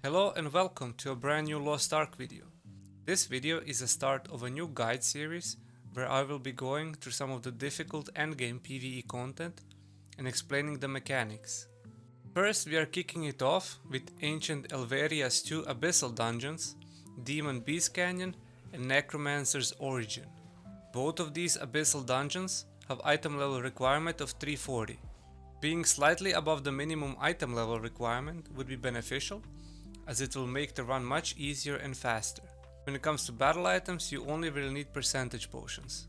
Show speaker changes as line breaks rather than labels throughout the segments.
Hello and welcome to a brand new Lost Ark video. This video is the start of a new guide series where I will be going through some of the difficult endgame PvE content and explaining the mechanics. First, we are kicking it off with ancient Elveria's two Abyssal Dungeons, Demon Beast Canyon and NECROMANCER'S Origin. Both of these Abyssal Dungeons have item level requirement of 340. Being slightly above the minimum item level requirement would be beneficial, as it will make the run much easier and faster. When it comes to battle items, you only really need percentage potions.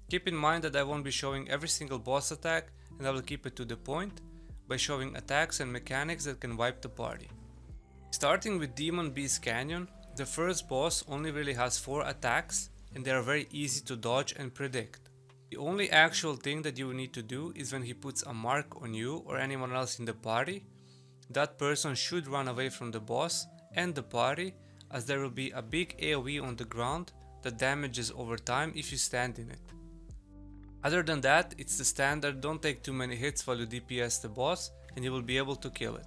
Keep in mind that I won't be showing every single boss attack, and I will keep it to the point by showing attacks and mechanics that can wipe the party. Starting with Demon Beast Canyon, the first boss only really has 4 attacks and they are very easy to dodge and predict. The only actual thing that you will need to do is when he puts a mark on you or anyone else in the party, that person should run away from the boss and the party, as there will be a big AoE on the ground that damages over time if you stand in it. Other than that, it's the standard don't take too many hits while you DPS the boss and you will be able to kill it.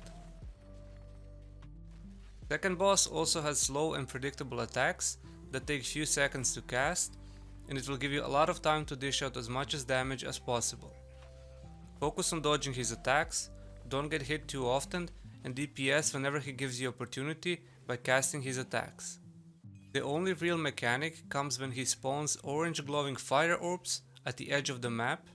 Second boss also has slow and predictable attacks that take few seconds to cast, and it will give you a lot of time to dish out as much damage as possible. Focus on dodging his attacks, don't get hit too often, and DPS whenever he gives you opportunity by casting his attacks. The only real mechanic comes when he spawns orange glowing fire orbs at the edge of the map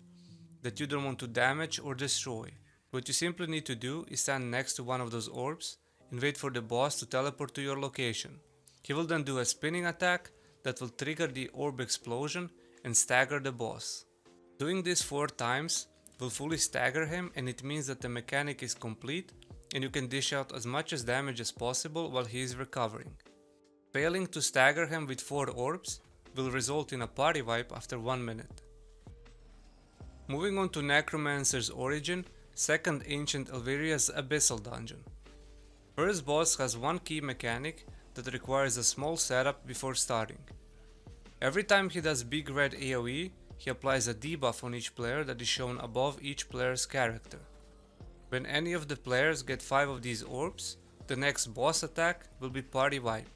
that you don't want to damage or destroy. What you simply need to do is stand next to one of those orbs and wait for the boss to teleport to your location. He will then do a spinning attack that will trigger the orb explosion and stagger the boss. Doing this 4 times will fully stagger him, and it means that the mechanic is complete and you can dish out as much damage as possible while he is recovering. Failing to stagger him with 4 orbs will result in a party wipe after 1 minute. Moving on to NECROMANCER'S Origin, second ancient Elveria's Abyssal Dungeon. First boss has one key mechanic that requires a small setup before starting. Every time he does big red AoE, he applies a debuff on each player that is shown above each player's character. When any of the players get 5 of these orbs, the next boss attack will be party wipe.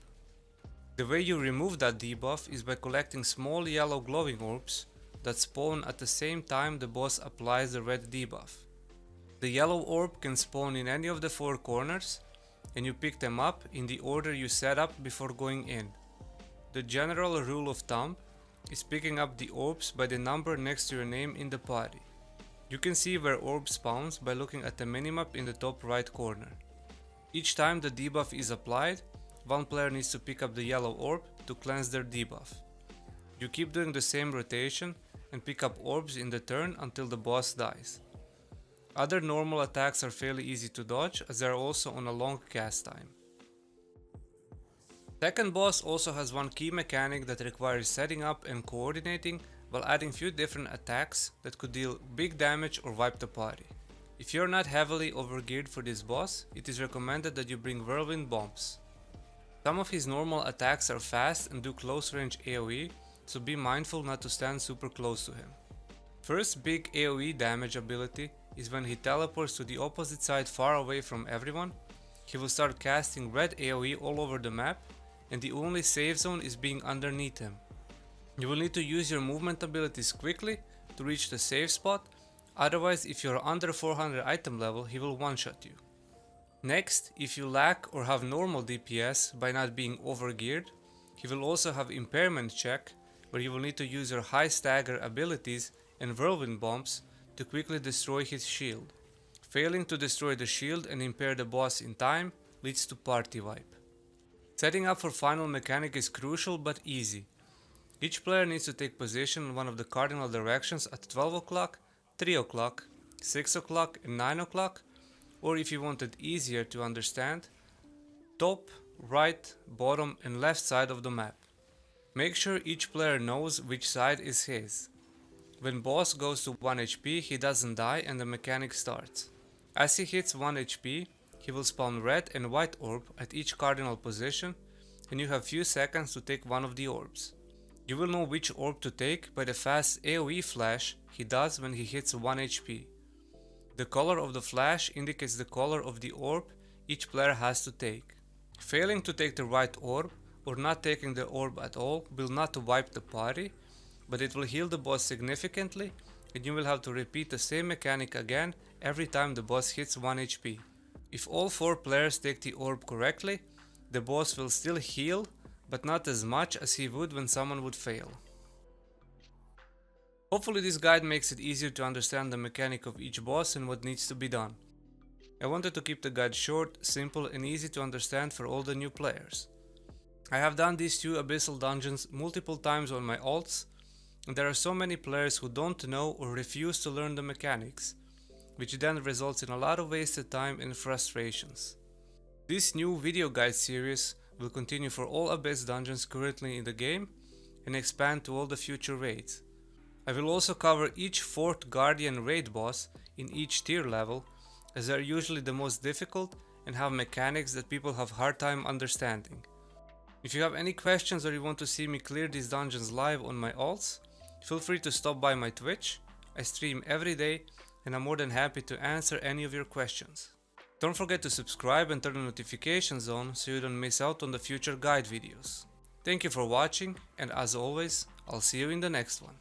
The way you remove that debuff is by collecting small yellow glowing orbs that spawn at the same time the boss applies the red debuff. The yellow orb can spawn in any of the 4 corners, and you pick them up in the order you set up before going in. The general rule of thumb is picking up the orbs by the number next to your name in the party. You can see where orb spawns by looking at the minimap in the top right corner. Each time the debuff is applied, one player needs to pick up the yellow orb to cleanse their debuff. You keep doing the same rotation and pick up orbs in the turn until the boss dies. Other normal attacks are fairly easy to dodge, as they are also on a long cast time. Second boss also has one key mechanic that requires setting up and coordinating while adding few different attacks that could deal big damage or wipe the party. If you're not heavily overgeared for this boss, it is recommended that you bring whirlwind bombs. Some of his normal attacks are fast and do close range AoE, so be mindful not to stand super close to him. First big AoE damage ability is when he teleports to the opposite side far away from everyone. He will start casting red AoE all over the map, and the only safe zone is being underneath him. You will need to use your movement abilities quickly to reach the safe spot, otherwise if you are under 400 item level he will one-shot you. Next, if you lack or have normal DPS by not being overgeared, he will also have impairment check, where you will need to use your high stagger abilities and whirlwind bombs to quickly destroy his shield. Failing to destroy the shield and impair the boss in time leads to party wipe. Setting up for final mechanic is crucial but easy. Each player needs to take position in one of the cardinal directions at 12 o'clock, 3 o'clock, 6 o'clock and 9 o'clock, or if you want it easier to understand, top, right, bottom and left side of the map. Make sure each player knows which side is his. When boss goes to 1 HP, he doesn't die and the mechanic starts. As he hits 1 HP, he will spawn red and white orb at each cardinal position, and you have few seconds to take one of the orbs. You will know which orb to take by the fast AoE flash he does when he hits 1 HP. The color of the flash indicates the color of the orb each player has to take. Failing to take the right orb or not taking the orb at all will not wipe the party, but it will heal the boss significantly, and you will have to repeat the same mechanic again every time the boss hits 1 HP. If all 4 players take the orb correctly, the boss will still heal, but not as much as he would when someone would fail. Hopefully this guide makes it easier to understand the mechanic of each boss and what needs to be done. I wanted to keep the guide short, simple and easy to understand for all the new players. I have done these 2 Abyssal Dungeons multiple times on my alts, and there are so many players who don't know or refuse to learn the mechanics, which then results in a lot of wasted time and frustrations. This new video guide series will continue for all Abyss dungeons currently in the game and expand to all the future raids. I will also cover each 4th Guardian raid boss in each tier level, as they are usually the most difficult and have mechanics that people have hard time understanding. If you have any questions or you want to see me clear these dungeons live on my alts, feel free to stop by my Twitch. I stream every day and I'm more than happy to answer any of your questions. Don't forget to subscribe and turn the notifications on so you don't miss out on the future guide videos. Thank you for watching, and as always, I'll see you in the next one.